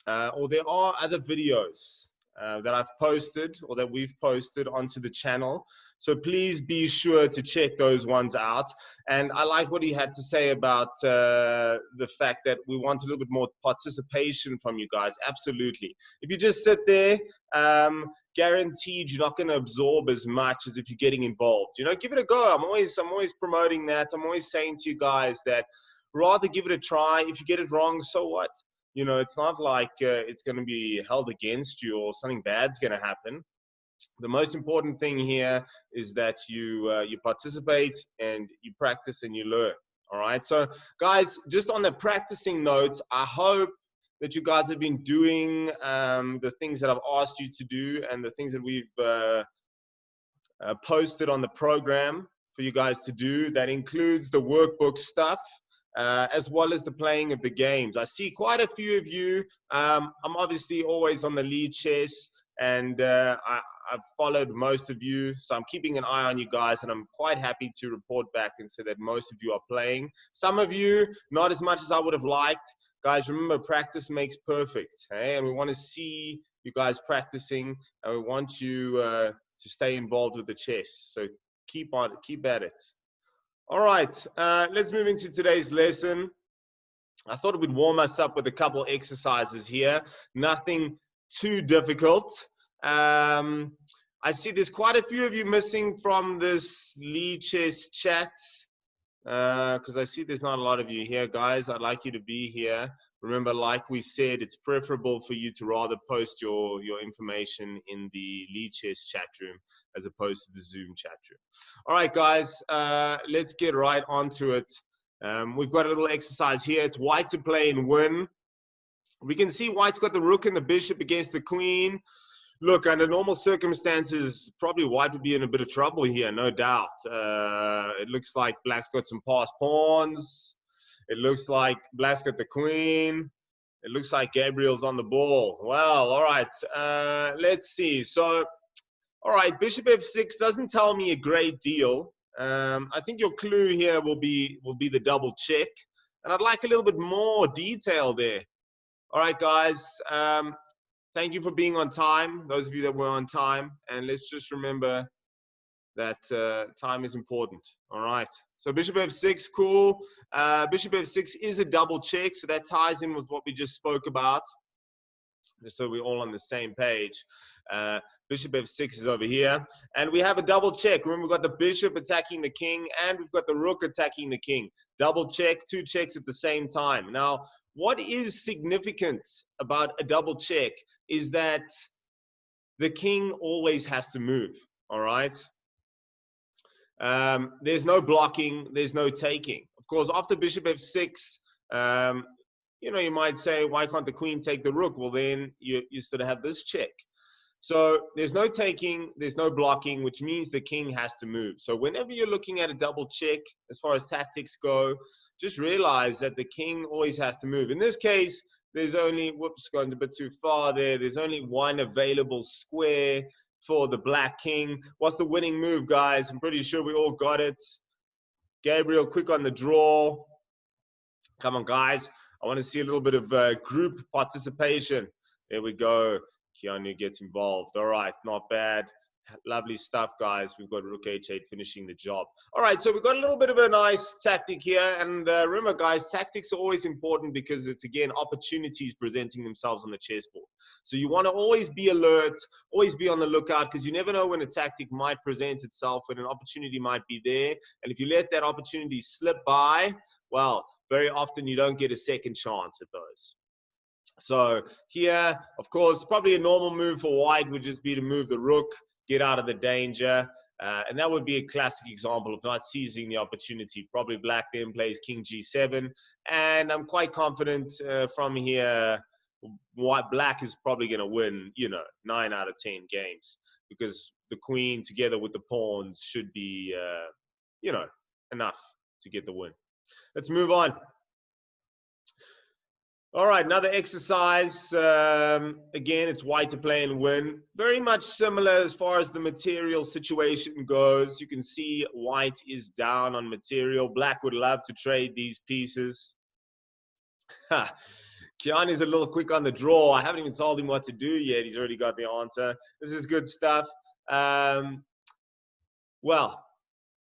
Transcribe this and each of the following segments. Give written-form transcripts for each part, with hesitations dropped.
or there are other videos that I've posted or that we've posted onto the channel. So please be sure to check those ones out. And I like what he had to say about the fact that we want a little bit more participation from you guys. Absolutely. If you just sit there, guaranteed you're not going to absorb as much as if you're getting involved. You know, give it a go. I'm always promoting that. I'm always saying to you guys that rather give it a try. If you get it wrong, so what? You know, it's not like it's going to be held against you or something bad's going to happen. The most important thing here is that you participate and you practice and you learn. All right. So, guys, just on the practicing notes, I hope that you guys have been doing the things that I've asked you to do and the things that we've posted on the program for you guys to do. That includes the workbook stuff. As well as the playing of the games. I see quite a few of you. I'm obviously always on the lead chess, and I've followed most of you, so I'm keeping an eye on you guys, and I'm quite happy to report back and say that most of you are playing. Some of you, not as much as I would have liked. Guys, remember, practice makes perfect, okay? And we want to see you guys practicing, and we want you to stay involved with the chess. So keep at it. All right, let's move into today's lesson. I thought we'd warm us up with a couple exercises here. Nothing too difficult. I see there's quite a few of you missing from this lead chess chat because I see there's not a lot of you here, guys. I'd like you to be here. Remember, like we said, it's preferable for you to rather post your information in the lead chess chat room as opposed to the Zoom chat room. All right, guys, let's get right onto it. We've got a little exercise here. It's white to play and win. We can see white's got the rook and the bishop against the queen. Look, under normal circumstances, probably white would be in a bit of trouble here, no doubt. It looks like black's got some passed pawns. It looks like black's got the queen. It looks like Gabriel's on the ball. Well, all right. Let's see. So, all right, bishop f6 doesn't tell me a great deal. I think your clue here will be the double check. And I'd like a little bit more detail there. All right, guys. Thank you for being on time, those of you that were on time. And let's just remember that time is important. All right. So bishop f6, cool. Bishop f6 is a double check, so that ties in with what we just spoke about. So we're all on the same page. Bishop f6 is over here. And we have a double check. Remember, we've got the bishop attacking the king, and we've got the rook attacking the king. Double check, two checks at the same time. Now, what is significant about a double check is that the king always has to move, all right? There's no blocking, there's no taking. Of course, after bishop f6, you know, you might say, why can't the queen take the rook? Well, then you sort of have this check. So there's no taking, there's no blocking, which means the king has to move. So whenever you're looking at a double check, as far as tactics go, just realize that the king always has to move. In this case, there's only, whoops, going a bit too far there. There's only one available square for the black king. What's the winning move, guys? I'm pretty sure we all got it. Gabriel, quick on the draw. Come on, guys. I want to see a little bit of group participation. There we go. Keanu gets involved. All right, not bad. Lovely stuff, guys. We've got rook h8 finishing the job. All right, so we've got a little bit of a nice tactic here. And remember, guys, tactics are always important because it's, again, opportunities presenting themselves on the chessboard. So you want to always be alert, always be on the lookout, because you never know when a tactic might present itself, when an opportunity might be there. And if you let that opportunity slip by, well, very often you don't get a second chance at those. So here, of course, probably a normal move for white would just be to move the rook, get out of the danger. And that would be a classic example of not seizing the opportunity. Probably black then plays king g7. And I'm quite confident from here, black is probably going to win, you know, 9 out of 10 games. Because the queen together with the pawns should be, you know, enough to get the win. Let's move on. All right, another exercise. Again, it's white to play and win. Very much similar as far as the material situation goes. You can see white is down on material. Black would love to trade these pieces. Kian is a little quick on the draw. I haven't even told him what to do yet. He's already got the answer. This is good stuff. Well,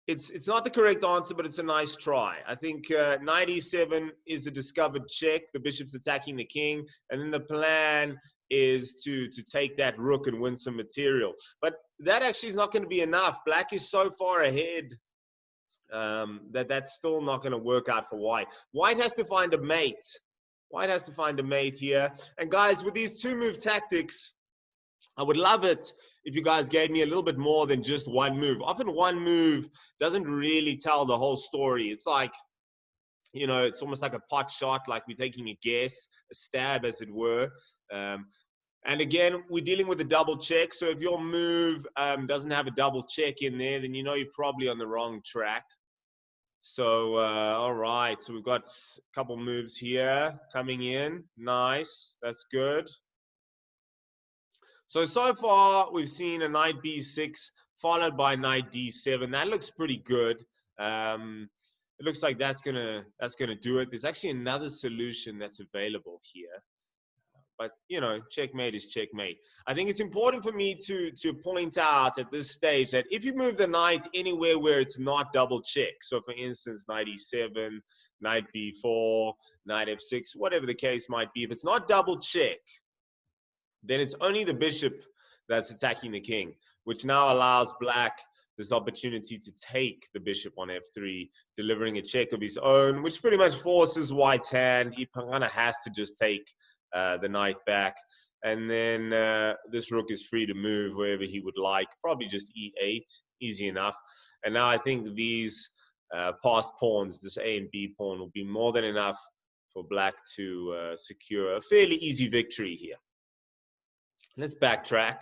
it's not the correct answer, but it's a nice try. I think knight e7 is a discovered check. The bishop's attacking the king, and then the plan is to take that rook and win some material. But that actually is not going to be enough. Black is so far ahead that's still not going to work out for white. White has to find a mate. White has to find a mate here. And guys, with these two-move tactics, I would love it if you guys gave me a little bit more than just one move. Often one move doesn't really tell the whole story. It's like, you know, it's almost like a pot shot, like we're taking a guess, a stab as it were. And again, we're dealing with a double check. So if your move doesn't have a double check in there, then you know you're probably on the wrong track. So, all right. So we've got a couple moves here coming in. Nice. That's good. So far, we've seen a knight b6 followed by knight d7. That looks pretty good. It looks like that's gonna do it. There's actually another solution that's available here. But, you know, checkmate is checkmate. I think it's important for me to point out at this stage that if you move the knight anywhere where it's not double check, so for instance, knight e7, knight b4, knight f6, whatever the case might be, if it's not double check, then it's only the bishop that's attacking the king, which now allows black this opportunity to take the bishop on f3, delivering a check of his own, which pretty much forces white's hand. He kind of has to just take the knight back, and then this rook is free to move wherever he would like, probably just e8, easy enough. And now I think these passed pawns, this a and b pawn, will be more than enough for black to secure a fairly easy victory here. Let's backtrack.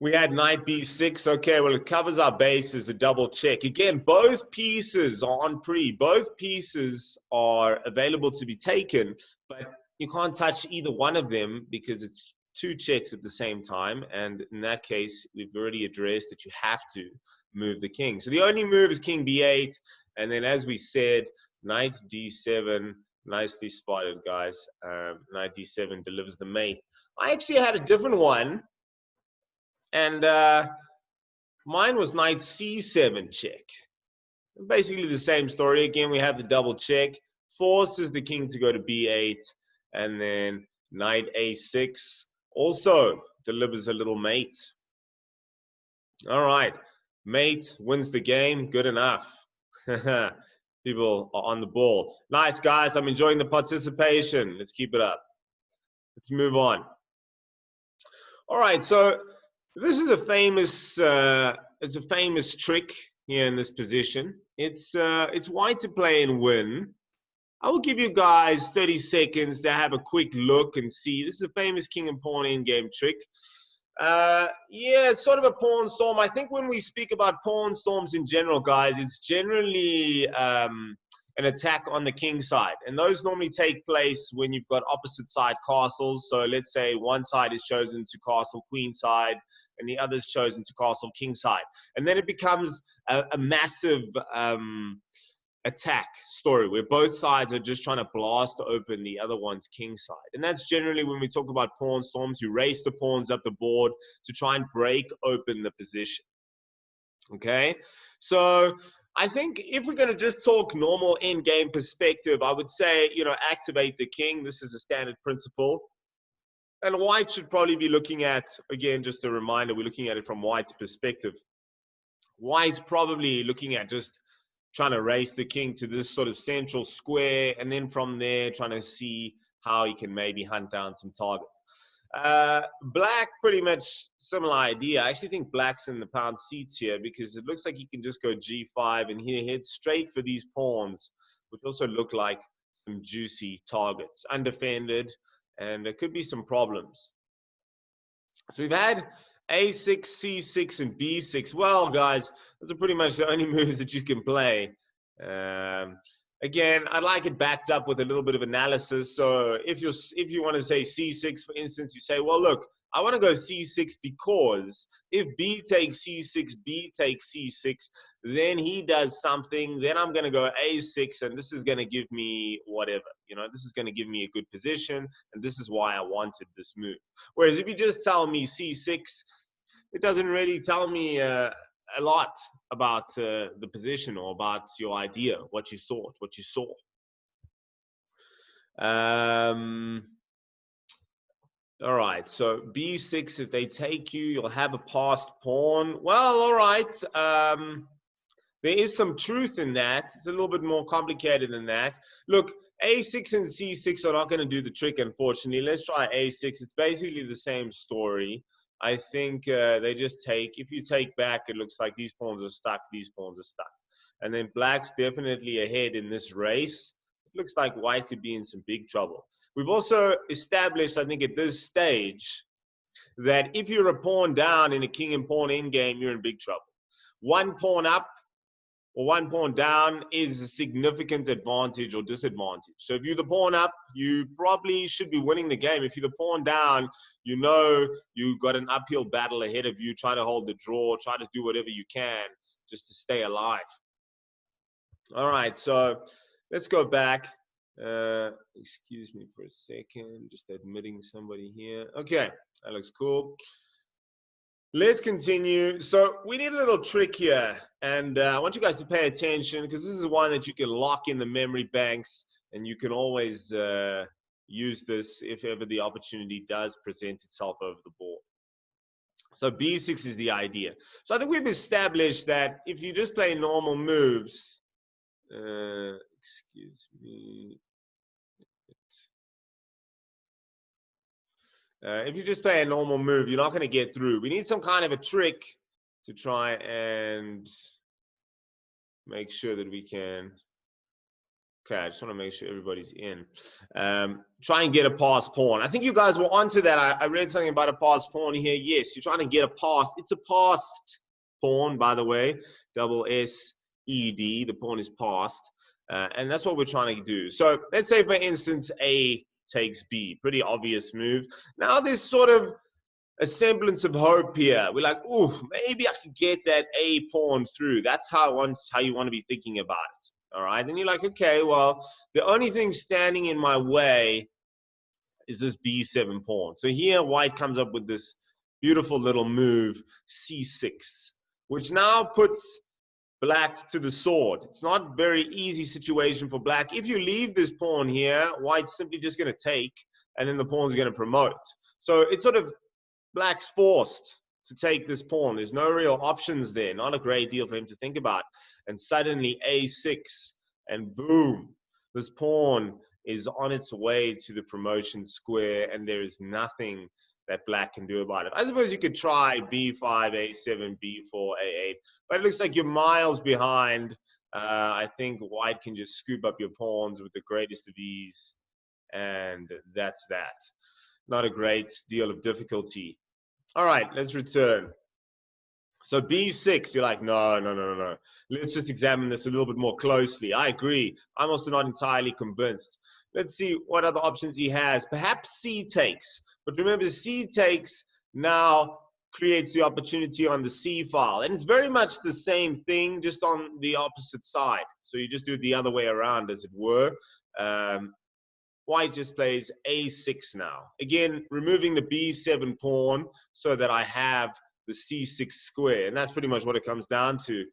We had knight b6. Okay, well, it covers our base as a double check. Again, both pieces are on pre. Both pieces are available to be taken, but you can't touch either one of them because it's two checks at the same time. And in that case, we've already addressed that you have to move the king. So the only move is king b8. And then, as we said, knight d7. Nicely spotted, guys. Knight d7 delivers the mate. I actually had a different one. And mine was knight c7 check. Basically the same story. Again, we have the double check. Forces the king to go to b8. And then knight a6 also delivers a little mate. All right. Mate wins the game. Good enough. People are on the ball. Nice, guys. I'm enjoying the participation. Let's keep it up. Let's move on. All right. So this is a famous trick here in this position. It's white to play and win. I will give you guys 30 seconds to have a quick look and see. This is a famous king and pawn in-game trick. Yeah, it's sort of a pawn storm. I think when we speak about pawn storms in general, guys, it's generally an attack on the king side. And those normally take place when you've got opposite side castles. So let's say one side is chosen to castle queen side and the other is chosen to castle king side. And then it becomes a massive attack story where both sides are just trying to blast open the other one's king side. And that's generally when we talk about pawn storms. You race the pawns up the board to try and break open the position. Okay, so I think if we're going to just talk normal in-game perspective, I would say, you know, activate the king. This is a standard principle. And white should probably be looking at, again, just a reminder, we're looking at it from white's perspective. White's probably looking at just trying to race the king to this sort of central square, and then from there trying to see how he can maybe hunt down some targets. Black, pretty much similar idea. I actually think black's in the pound seats here because it looks like he can just go g5 and he heads straight for these pawns, which also look like some juicy targets, undefended, and there could be some problems. So we've had a6, c6, and b6. Well, guys, those are pretty much the only moves that you can play. Again, I'd like it backed up with a little bit of analysis. So if you want to say c6, for instance, you say, well, look, I want to go c6 because if b takes c6, b takes c6, then he does something, then I'm going to go a6, and this is going to give me whatever. You know, this is going to give me a good position, and this is why I wanted this move. Whereas if you just tell me c6, it doesn't really tell me a lot about the position or about your idea, what you thought, what you saw. All right, so b6, if they take you, you'll have a passed pawn. Well, all right. There is some truth in that. It's a little bit more complicated than that. Look, a6 and c6 are not going to do the trick, unfortunately. Let's try a6. It's basically the same story. I think they just take. If you take back, it looks like these pawns are stuck, these pawns are stuck. And then black's definitely ahead in this race. It looks like white could be in some big trouble. We've also established, I think, at this stage, that if you're a pawn down in a king and pawn endgame, you're in big trouble. One pawn up or one pawn down is a significant advantage or disadvantage. So if you're the pawn up, you probably should be winning the game. If you're the pawn down, you know you've got an uphill battle ahead of you. Try to hold the draw, try to do whatever you can just to stay alive. All right, so let's go back. Excuse me for a second, just admitting somebody here. Okay, that looks cool. Let's continue. So we need a little trick here, and I want you guys to pay attention because this is one that you can lock in the memory banks, and you can always use this if ever the opportunity does present itself over the board. So b6 is the idea. So I think we've established that if you just play normal moves, excuse me. If you just play a normal move, you're not going to get through. We need some kind of a trick to try and make sure that we can. Okay, I just want to make sure everybody's in. Try and get a passed pawn. I think you guys were onto that. I read something about a passed pawn here. Yes, you're trying to get a passed. It's a passed pawn, by the way. Double S-E-D. The pawn is passed. And that's what we're trying to do. So let's say, for instance, A takes B. Pretty obvious move. Now there's sort of a semblance of hope here. We're like, ooh, maybe I could get that A pawn through. That's how you want to be thinking about it. All right. And you're like, okay, well, the only thing standing in my way is this B7 pawn. So here white comes up with this beautiful little move, C6, which now puts black to the sword. It's not a very easy situation for black. If you leave this pawn here, white's simply just going to take, and then the pawn's going to promote. So it's sort of black's forced to take this pawn. There's no real options there. Not a great deal for him to think about. And suddenly a6, and boom, this pawn is on its way to the promotion square, and there is nothing that black can do about it. I suppose you could try b5, a7, b4, a8, but it looks like you're miles behind. I think white can just scoop up your pawns with the greatest of ease, and that's that. Not a great deal of difficulty. All right, let's return. So b6, you're like, no. Let's just examine this a little bit more closely. I agree. I'm also not entirely convinced. Let's see what other options he has. Perhaps c takes. But remember, c takes now creates the opportunity on the c file. And it's very much the same thing, just on the opposite side. So you just do it the other way around, as it were. White just plays a6 now. Again, removing the b7 pawn so that I have the c6 square. And that's pretty much what it comes down to.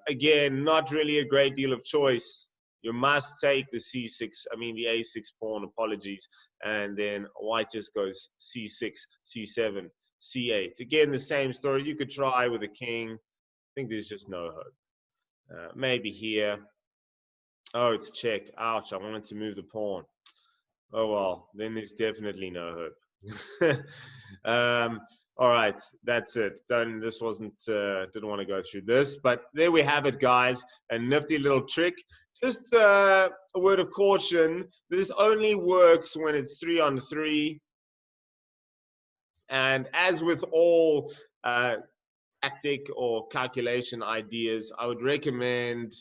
Again, not really a great deal of choice. You must take the the a6 pawn, apologies. And then white just goes c6, c7, c8. Again, the same story. You could try with a king. I think there's just no hope. Maybe here. Oh, it's check. Ouch, I wanted to move the pawn. Oh, well, then there's definitely no hope. All right, that's it. This wasn't, didn't want to go through this, but there we have it, guys. A nifty little trick. Just a word of caution. This only works when it's 3-on-3. And as with all tactic or calculation ideas, I would recommend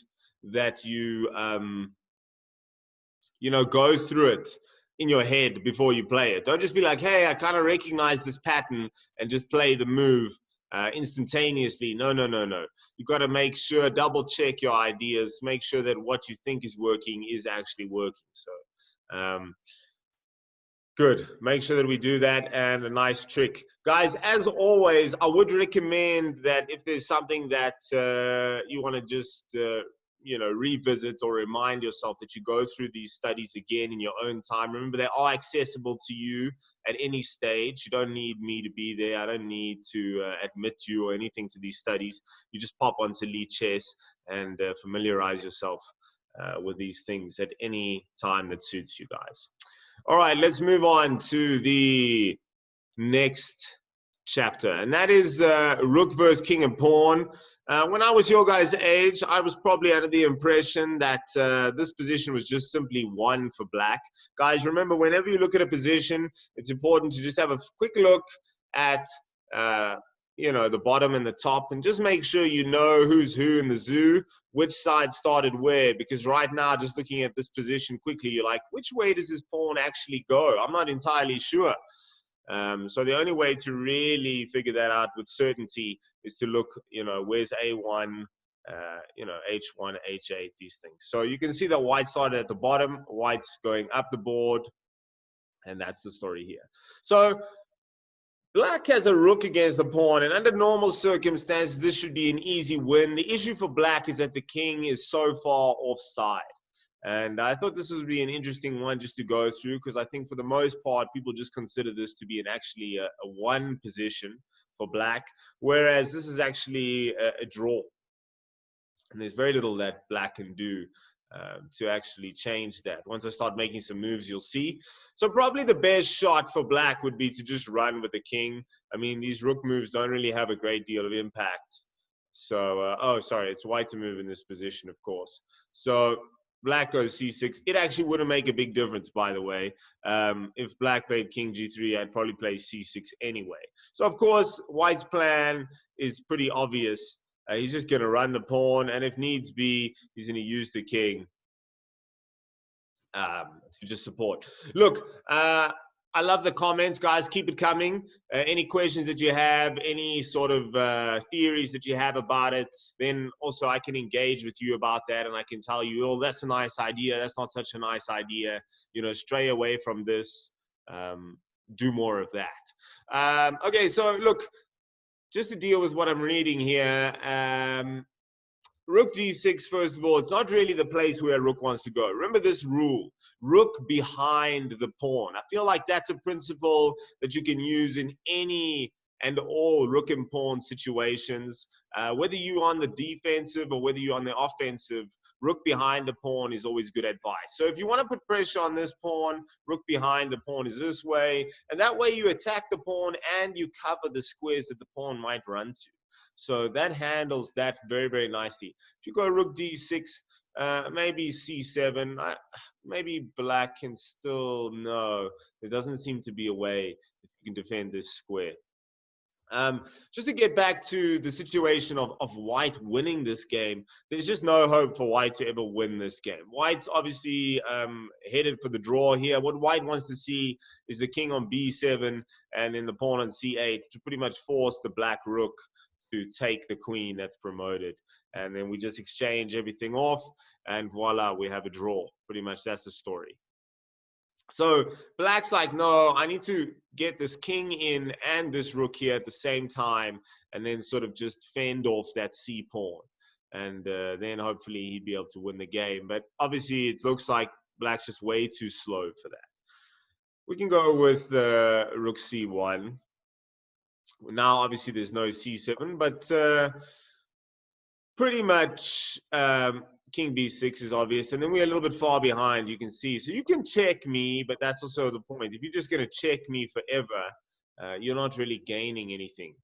that you, go through it in your head before you play it. Don't just be like, hey, I kind of recognize this pattern and just play the move instantaneously. No, no, no, no. You've got to make sure, double check your ideas, make sure that what you think is working is actually working. So good. Make sure that we do that. And a nice trick. Guys, as always, I would recommend that if there's something that you want to just revisit or remind yourself, that you go through these studies again in your own time. Remember, they are accessible to you at any stage. You don't need me to be there. I don't need to admit you or anything to these studies. You just pop onto Chess and familiarize yourself with these things at any time that suits you guys. All right, let's move on to the next chapter, and that is Rook versus King and Pawn. When I was your guys' age, I was probably under the impression that this position was just simply one for black. Guys, remember, whenever you look at a position, it's important to just have a quick look at the bottom and the top, and just make sure you know who's who in the zoo, which side started where, because right now, just looking at this position quickly, you're like, which way does this pawn actually go? I'm not entirely sure. So the only way to really figure that out with certainty is to look, where's A1, H1, H8, these things. So you can see that white started at the bottom, white's going up the board, and that's the story here. So black has a rook against the pawn, and under normal circumstances, this should be an easy win. The issue for black is that the king is so far offside. And I thought this would be an interesting one just to go through, because I think for the most part, people just consider this to be actually a one position for black, whereas this is actually a draw. And there's very little that black can do to actually change that. Once I start making some moves, you'll see. So probably the best shot for black would be to just run with the king. I mean, these rook moves don't really have a great deal of impact. So, oh, sorry, it's white to move in this position, of course. So black goes c6. It actually wouldn't make a big difference, by the way. If black played king g3, I'd probably play c6 anyway. So, of course, white's plan is pretty obvious. He's just going to run the pawn, and if needs be, he's going to use the king to just support. Look, I love the comments, guys. Keep it coming. Any questions that you have, any sort of theories that you have about it, then also I can engage with you about that, and I can tell you, oh, that's a nice idea. That's not such a nice idea. Stray away from this. Do more of that. Okay, so look, just to deal with what I'm reading here, rook d6, first of all, it's not really the place where rook wants to go. Remember this rule, rook behind the pawn. I feel like that's a principle that you can use in any and all rook and pawn situations. Whether you're on the defensive or whether you're on the offensive, rook behind the pawn is always good advice. So if you want to put pressure on this pawn, rook behind the pawn is this way. And that way you attack the pawn and you cover the squares that the pawn might run to. So that handles that very, very nicely. If you go rook d6, maybe c7, maybe black can still, no, there doesn't seem to be a way that you can defend this square. Just to get back to the situation of white winning this game, there's just no hope for white to ever win this game. White's obviously headed for the draw here. What white wants to see is the king on b7 and then the pawn on c8 to pretty much force the black rook to take the queen that's promoted. And then we just exchange everything off, and voila, we have a draw. Pretty much that's the story. So black's like, no, I need to get this king in and this rook here at the same time, and then sort of just fend off that c pawn. And then hopefully he'd be able to win the game. But obviously it looks like black's just way too slow for that. We can go with rook c1. Now, obviously, there's no c7, but pretty much king b6 is obvious. And then we're a little bit far behind, you can see. So you can check me, but that's also the point. If you're just going to check me forever, you're not really gaining anything.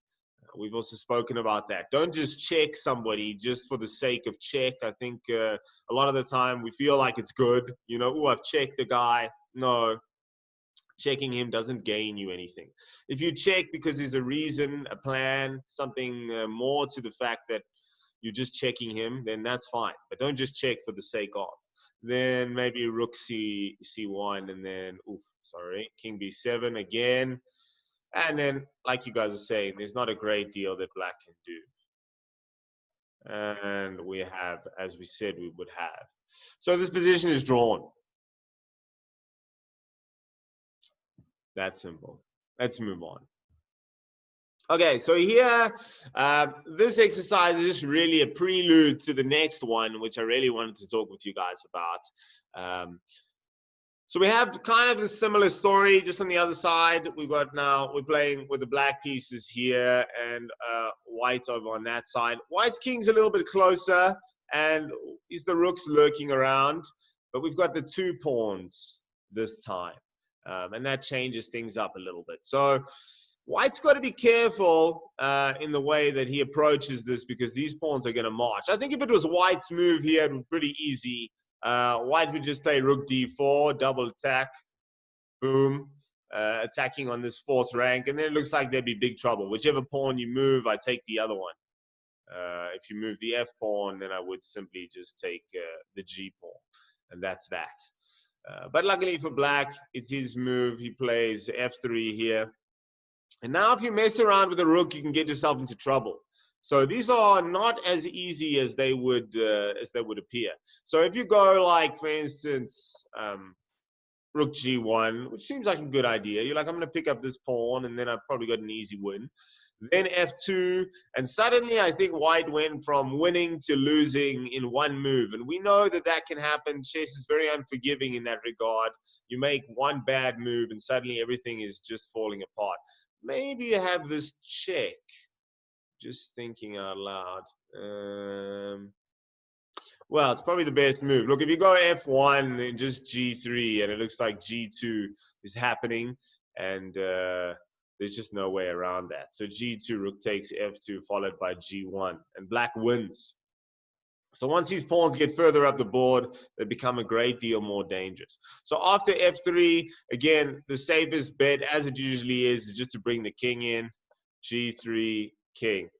We've also spoken about that. Don't just check somebody just for the sake of check. I think a lot of the time we feel like it's good. Oh, I've checked the guy. No. Checking him doesn't gain you anything. If you check because there's a reason, a plan, something more to the fact that you're just checking him, then that's fine. But don't just check for the sake of. then maybe rook c1, and then king b7 again. And then, like you guys are saying, there's not a great deal that black can do. And we have, as we said, we would have. So this position is drawn. That's simple. Let's move on. Okay, so here, this exercise is just really a prelude to the next one, which I really wanted to talk with you guys about. So we have kind of a similar story, just on the other side. We're playing with the black pieces here and white's over on that side. White's king's a little bit closer, and the rook's lurking around, but we've got the 2 pawns this time, and that changes things up a little bit. So white's got to be careful in the way that he approaches this, because these pawns are going to march. I think if it was white's move here, it would be pretty easy. White would just play rook d4, double attack, boom, attacking on this 4th rank, and then it looks like there'd be big trouble. Whichever pawn you move, I take the other one. If you move the f pawn, then I would simply just take the g pawn, and that's that. But luckily for black, it's his move. He plays f3 here. And now if you mess around with the rook, you can get yourself into trouble. So these are not as easy as they would appear. So if you go, like, for instance, rook g1, which seems like a good idea. You're like, I'm going to pick up this pawn, and then I've probably got an easy win. Then f2, and suddenly I think white went from winning to losing in one move. And we know that that can happen. Chess is very unforgiving in that regard. You make one bad move, and suddenly everything is just falling apart. Maybe you have this check. Just thinking out loud. Well, it's probably the best move. Look, if you go f1 and just g3, and it looks like g2 is happening, and there's just no way around that. So g2, rook takes f2, followed by g1, and black wins. So once these pawns get further up the board, they become a great deal more dangerous. So after f3, again, the safest bet, as it usually is just to bring the king in, g3, king.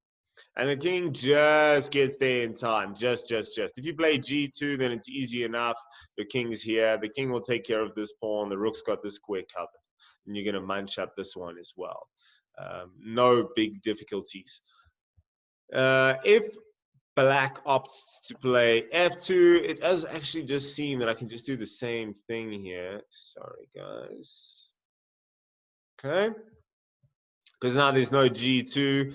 And the king just gets there in time, just. If you play g2, then it's easy enough. The king's here. The king will take care of this pawn. The rook's got the square covered. And you're going to munch up this one as well. No big difficulties. If black opts to play f2, it does actually just seem that I can just do the same thing here. Sorry, guys. Okay. Because now there's no g2.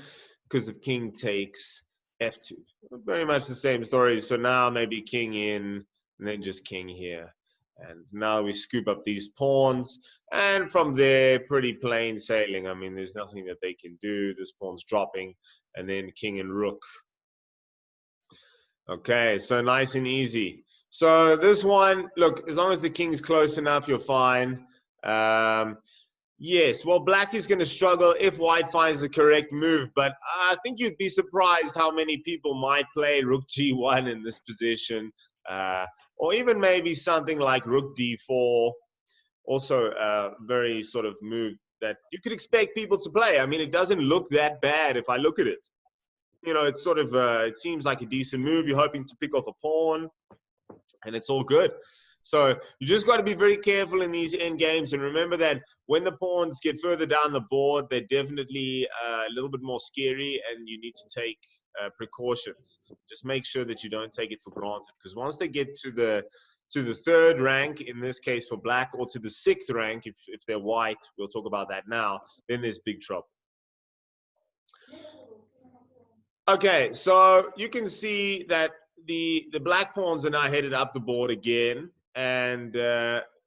Because of king takes f2. Very much the same story. So now maybe king in, and then just king here. And now we scoop up these pawns. And from there, pretty plain sailing. I mean, there's nothing that they can do. This pawn's dropping. And then king and rook. Okay, so nice and easy. So this one, look, as long as the king's close enough, you're fine. Yes, well, black is going to struggle if white finds the correct move, but I think you'd be surprised how many people might play rook g1 in this position, or even maybe something like rook d4, also a very sort of move that you could expect people to play. I mean, it doesn't look that bad if I look at it. You know, it's sort of, it seems like a decent move. You're hoping to pick off a pawn, and it's all good. So you just got to be very careful in these end games, and remember that when the pawns get further down the board, they're definitely a little bit more scary, and you need to take precautions. Just make sure that you don't take it for granted, because once they get to the 3rd rank, in this case for black, or to the 6th rank if they're white, we'll talk about that now, then there's big trouble. Okay, so you can see that the black pawns are now headed up the board again, and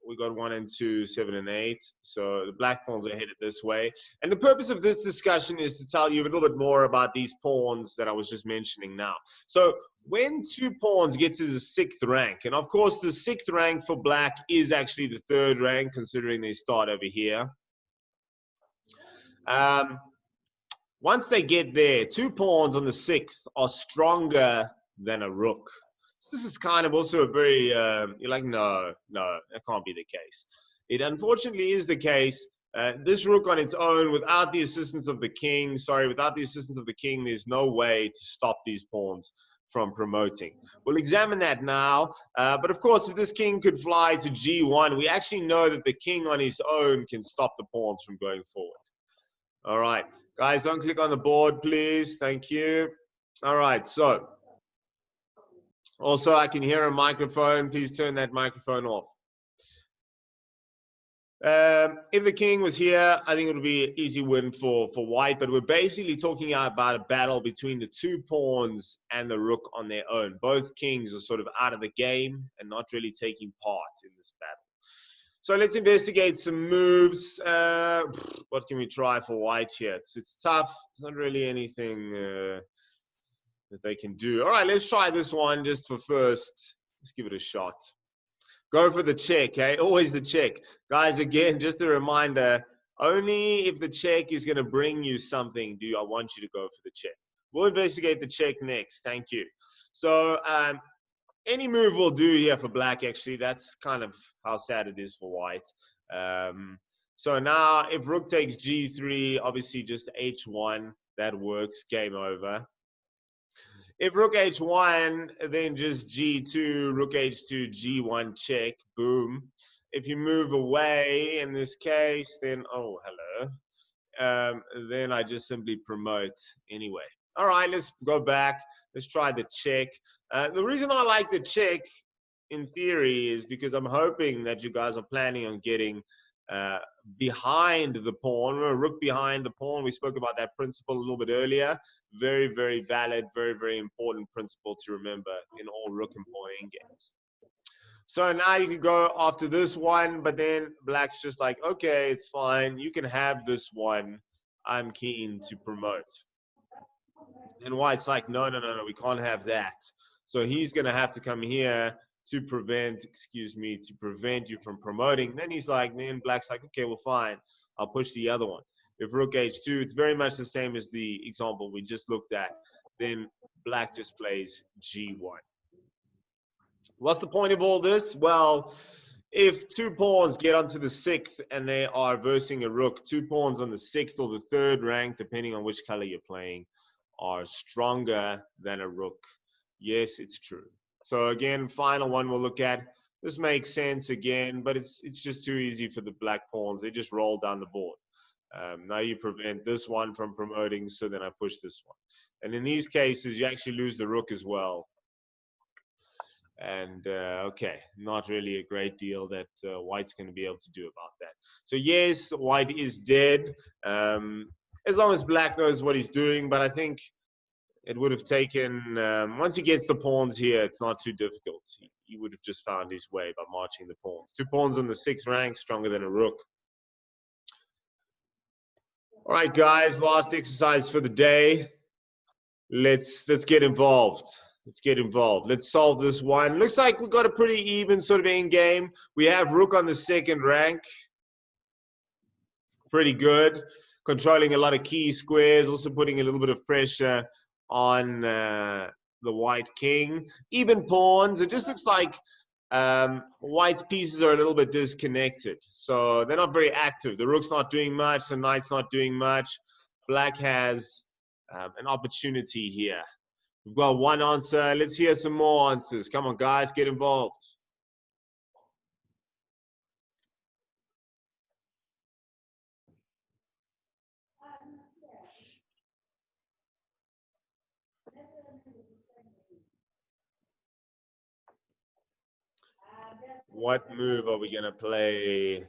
we got 1 and 2, 7 and 8. So the black pawns are headed this way. And the purpose of this discussion is to tell you a little bit more about these pawns that I was just mentioning now. So when 2 pawns get to the 6th rank, and of course the 6th rank for black is actually the 3rd rank, considering they start over here. Once they get there, 2 pawns on the 6th are stronger than a rook. So this is kind of also a very, you're like, no, that can't be the case. It unfortunately is the case. This rook on its own, without the assistance of the king, there's no way to stop these pawns. from promoting. We'll examine that now. But of course, if this king could fly to g1, we actually know that the king on his own can stop the pawns from going forward. All right, guys, don't click on the board, please. Thank you. All right, so also I can hear a microphone. Please turn that microphone off. If the king was here, I think it would be an easy win for white, but we're basically talking about a battle between the two pawns and the rook on their own. Both kings are sort of out of the game and not really taking part in this battle. So let's investigate some moves. What can we try for white here? It's tough. It's not really anything that they can do. All right, let's try this one just for first. Let's give it a shot. Go for the check, okay? Always the check. Guys, again, just a reminder, only if the check is going to bring you something do I want you to go for the check. We'll investigate the check next. Thank you. So any move will do here for black, actually. That's kind of how sad it is for white. So now if rook takes g3, obviously just h1, that works, game over. If rook h1, then just g2, rook h2, g1 check, boom. If you move away in this case, then, oh, hello. Then I just simply promote anyway. All right, let's go back. Let's try the check. The reason I like the check, in theory, is because I'm hoping that you guys are planning on getting behind the pawn, rook behind the pawn. We spoke about that principle a little bit earlier. Very, very valid, very, very important principle to remember in all rook and pawn endgames. So now you can go after this one, but then black's just like, okay, it's fine. You can have this one. I'm keen to promote. And white's like, no, we can't have that. So he's going to have to come here to prevent, to prevent you from promoting. Then he's like, then black's like, okay, well, fine. I'll push the other one. If rook h2, it's very much the same as the example we just looked at. Then black just plays g1. What's the point of all this? Well, if two pawns get onto the 6th and they are versing a rook, two pawns on the 6th or the 3rd rank, depending on which color you're playing, are stronger than a rook. Yes, it's true. So again, final one we'll look at. This makes sense again, but it's just too easy for the black pawns. They just roll down the board. Now you prevent this one from promoting, so then I push this one. And in these cases, you actually lose the rook as well. And okay, not really a great deal that white's going to be able to do about that. So yes, white is dead, as long as black knows what he's doing. But I think it would have taken, once he gets the pawns here, it's not too difficult. He would have just found his way by marching the pawns. Two pawns on the 6th rank, stronger than a rook. All right, guys, last exercise for the day. Let's get involved. Let's get involved. Let's solve this one. Looks like we've got a pretty even sort of end game. We have rook on the 2nd rank. Pretty good. Controlling a lot of key squares, also putting a little bit of pressure on the white king. Even pawns. It just looks like white's pieces are a little bit disconnected. So they're not very active. The rook's not doing much. The knight's not doing much. Black has an opportunity here. We've got one answer. Let's hear some more answers. Come on, guys, get involved. What move are we going to play?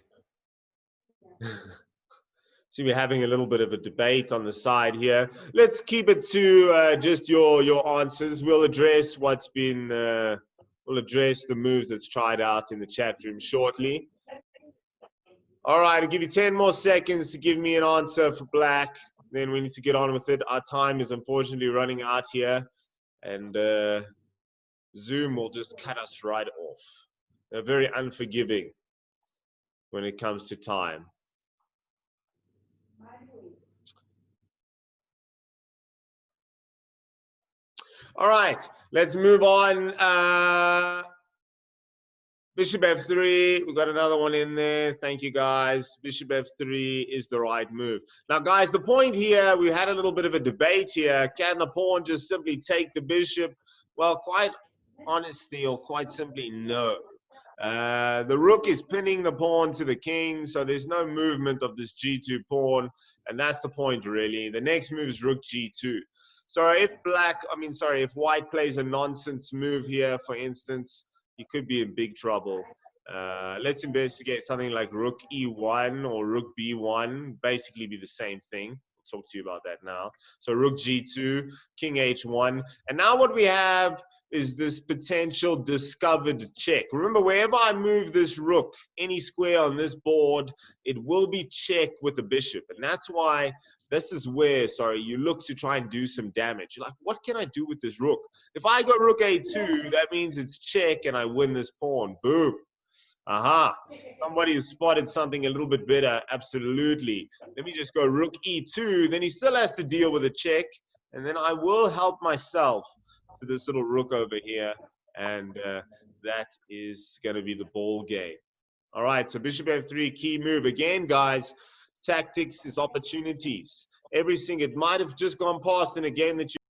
See, we're having a little bit of a debate on the side here. Let's keep it to just your answers. We'll address what's been, we'll address the moves that's tried out in the chat room shortly. All right, I'll give you 10 more seconds to give me an answer for black. Then we need to get on with it. Our time is unfortunately running out here. And Zoom will just cut us right off. They're very unforgiving when it comes to time. All right, let's move on. Bishop f3, we've got another one in there. Thank you, guys. Bishop f3 is the right move. Now, guys, the point here, we had a little bit of a debate here. Can the pawn just simply take the bishop? Well, quite honestly, or quite simply, no. The rook is pinning the pawn to the king, so there's no movement of this g2 pawn, and that's the point, really. The next move is rook g2. So if white plays a nonsense move here, for instance, he could be in big trouble. Let's investigate something like rook e1 or rook b1, basically be the same thing. I'll talk to you about that now. So rook g2, king h1, and now what we have is this potential discovered check. Remember, wherever I move this rook, any square on this board, it will be checked with the bishop. And that's why this is where, you look to try and do some damage. You're like, what can I do with this rook? If I go rook a2, that means it's check and I win this pawn. Boom. Aha. Somebody has spotted something a little bit better. Absolutely. Let me just go rook e2. Then he still has to deal with a check. And then I will help myself to this little rook over here. And that is going to be the ball game. All right, so bishop f3, key move. Again, guys, tactics is opportunities. It might have just gone past in a game that you